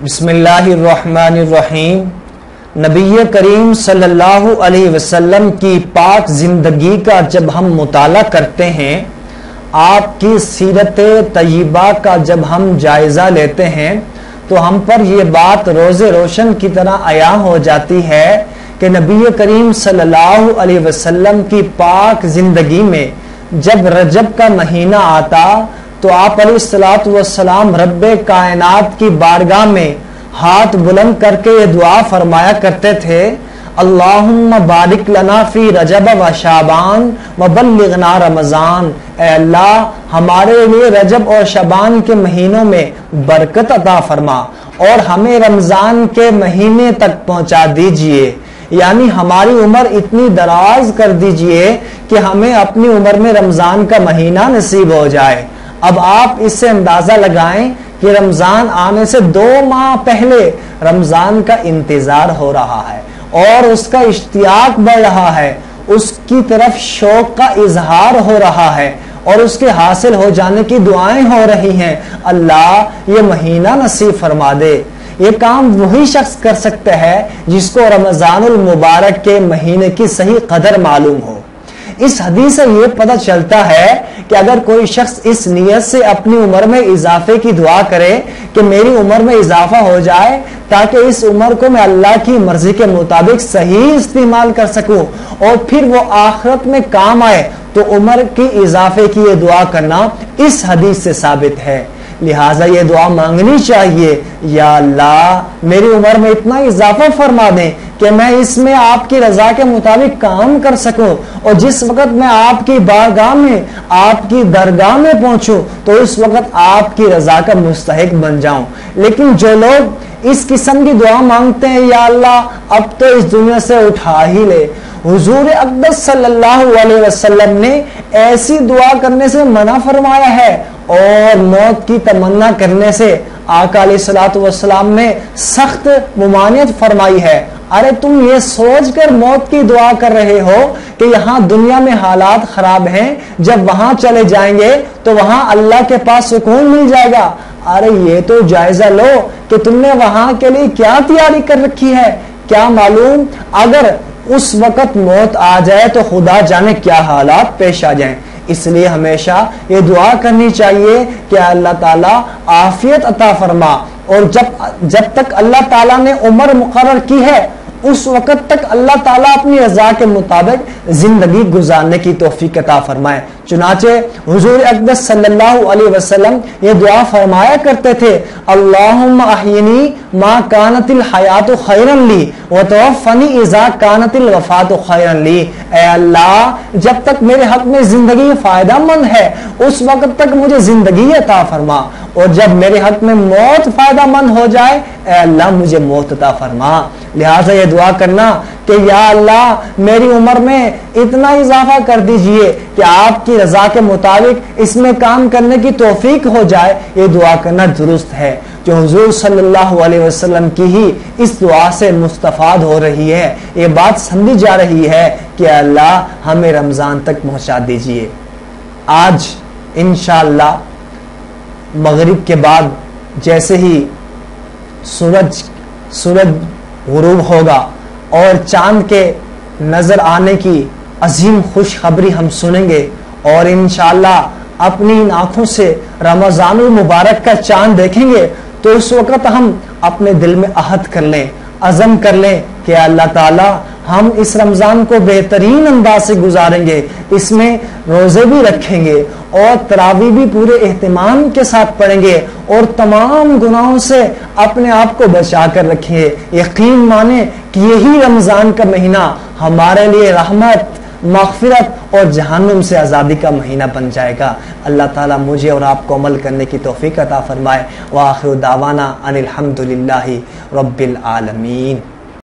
بسم اللہ الرحمن الرحیم۔ نبی کریم صلی اللہ علیہ وسلم کی پاک زندگی کا جب ہم مطالعہ کرتے ہیں، آپ کی سیرت طیبہ کا جب ہم جائزہ لیتے ہیں تو ہم پر یہ بات روز روشن کی طرح عیاں ہو جاتی ہے کہ نبی کریم صلی اللہ علیہ وسلم کی پاک زندگی میں جب رجب کا مہینہ آتا تو آپ علیہ الصلوۃ والسلام رب کائنات کی بارگاہ میں ہاتھ بلند کر کے یہ دعا فرمایا کرتے تھے، اللہم بارک لنا فی رجب و شعبان و بلغنا رمضان۔ اے اللہ، ہمارے لیے رجب اور شعبان کے مہینوں میں برکت عطا فرما اور ہمیں رمضان کے مہینے تک پہنچا دیجئے، یعنی ہماری عمر اتنی دراز کر دیجئے کہ ہمیں اپنی عمر میں رمضان کا مہینہ نصیب ہو جائے۔ اب آپ اس سے اندازہ لگائیں کہ رمضان آنے سے 2 ماہ پہلے رمضان کا انتظار ہو رہا ہے اور اس کا اشتیاق بڑھ رہا ہے، اس کی طرف شوق کا اظہار ہو رہا ہے اور اس کے حاصل ہو جانے کی دعائیں ہو رہی ہیں، اللہ یہ مہینہ نصیب فرما دے۔ یہ کام وہی شخص کر سکتا ہے جس کو رمضان المبارک کے مہینے کی صحیح قدر معلوم ہو۔ اس حدیث سے یہ پتہ چلتا ہے کہ اگر کوئی شخص اس نیت سے اپنی عمر میں اضافے کی دعا کرے کہ میری عمر میں اضافہ ہو جائے تاکہ اس عمر کو میں اللہ کی مرضی کے مطابق صحیح استعمال کر سکوں اور پھر وہ آخرت میں کام آئے، تو عمر کی اضافے کی یہ دعا کرنا اس حدیث سے ثابت ہے۔ لہٰذا یہ دعا مانگنی چاہیے، یا اللہ میری عمر میں اتنا اضافہ فرما دیں کہ میں اس میں آپ کی رضا کے مطابق کام کر سکوں اور جس وقت میں آپ کی بارگاہ میں، آپ کی درگاہ میں پہنچوں تو اس وقت آپ کی رضا کا مستحق بن جاؤں۔ لیکن جو لوگ اس قسم کی دعا مانگتے ہیں، یا اللہ اب تو اس دنیا سے اٹھا ہی لے، حضور اقدس صلی اللہ علیہ وسلم نے ایسی دعا کرنے سے منع فرمایا ہے اور موت کی تمنا کرنے سے آقا علیہ الصلوۃ والسلام نے سخت ممانعت فرمائی ہے۔ ارے تم یہ سوچ کر موت کی دعا کر رہے ہو کہ یہاں دنیا میں حالات خراب ہیں، جب وہاں چلے جائیں گے تو وہاں اللہ کے پاس سکون مل جائے گا۔ ارے یہ تو جائزہ لو کہ تم نے وہاں کے لیے کیا تیاری کر رکھی ہے، کیا معلوم اگر اس وقت موت آ جائے تو خدا جانے کیا حالات پیش آ جائیں۔ اس لیے ہمیشہ یہ دعا کرنی چاہیے کہ اللہ تعالیٰ عافیت عطا فرما، اور جب تک اللہ تعالیٰ نے عمر مقرر کی ہے اس وقت تک اللہ تعالیٰ اپنی رضا کے مطابق زندگی گزارنے کی توفیق عطا فرمائے۔ چنانچہ حضور اقدس صلی اللہ علیہ وسلم یہ دعا فرمایا کرتے تھے، اللہم احینی ما کانت الحیات خیرا لی وتوفنی اذا کانت الوفات خیرا لی۔ اے اللہ جب تک میرے حق میں زندگی فائدہ مند ہے اس وقت تک مجھے زندگی عطا فرما، اور جب میرے حق میں موت فائدہ مند ہو جائے اے اللہ مجھے موت عطا فرما۔ لہٰذا یہ دعا کرنا کہ یا اللہ میری عمر میں اتنا اضافہ کر دیجئے کہ آپ کی رضا کے مطابق اس میں کام کرنے کی توفیق ہو جائے، یہ دعا کرنا درست ہے، جو حضور صلی اللہ علیہ وسلم کی ہی اس دعا سے مستفاد ہو رہی ہے۔ یہ بات سمجھی جا رہی ہے کہ اللہ ہمیں رمضان تک پہنچا دیجئے۔ آج انشاءاللہ مغرب کے بعد جیسے ہی سورج غروب ہوگا اور چاند کے نظر آنے کی عظیم خوشخبری ہم سنیں گے، اور انشاءاللہ اپنی ان آنکھوں سے رمضان المبارک کا چاند دیکھیں گے، تو اس وقت ہم اپنے دل میں عہد کر لیں، عزم کر لیں کہ اللہ تعالی ہم اس رمضان کو بہترین انداز سے گزاریں گے، اس میں روزے بھی رکھیں گے اور تراویح بھی پورے اہتمام کے ساتھ پڑھیں گے اور تمام گناہوں سے اپنے آپ کو بچا کر رکھیں گے۔ یقین مانیں کہ یہی رمضان کا مہینہ ہمارے لیے رحمت، مغفرت اور جہنم سے آزادی کا مہینہ بن جائے گا۔ اللہ تعالیٰ مجھے اور آپ کو عمل کرنے کی توفیق عطا فرمائے۔ وآخر دعوانا ان الحمد للہ رب العالمین۔